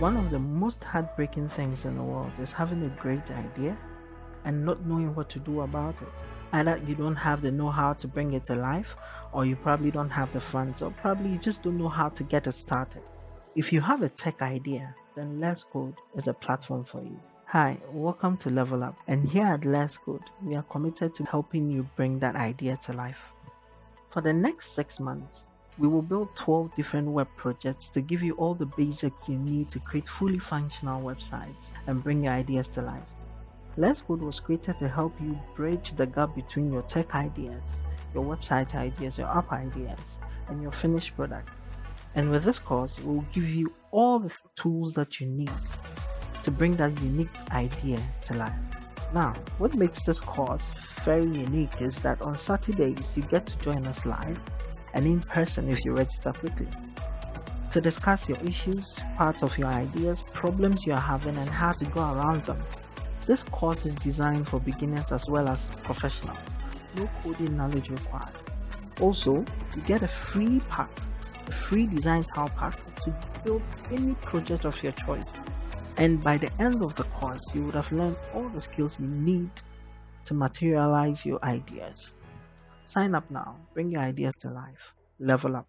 One of the most heartbreaking things in the world is having a great idea and not knowing what to do about it. Either you don't have the know how to bring it to life, or you probably don't have the funds, or probably you just don't know how to get it started. If you have a tech idea, then Let's Code is a platform for you. Hi, welcome to Level Up, and here at Let's Code, we are committed to helping you bring that idea to life. For the next 6 months, we will build 12 different web projects to give you all the basics you need to create fully functional websites and bring your ideas to life. Let's Code was created to help you bridge the gap between your tech ideas, your website ideas, your app ideas, and your finished product. And with this course, we will give you all the tools that you need to bring that unique idea to life. Now, what makes this course very unique is that on Saturdays you get to join us live and in person if you register quickly to discuss your issues, parts of your ideas, problems you are having, and how to go around them. This course is designed for beginners as well as professionals. No coding knowledge required. Also, you get a free pack, a free design tile pack to build any project of your choice. And by the end of the course, you would have learned all the skills you need to materialize your ideas. Sign up now, bring your ideas to life, level up.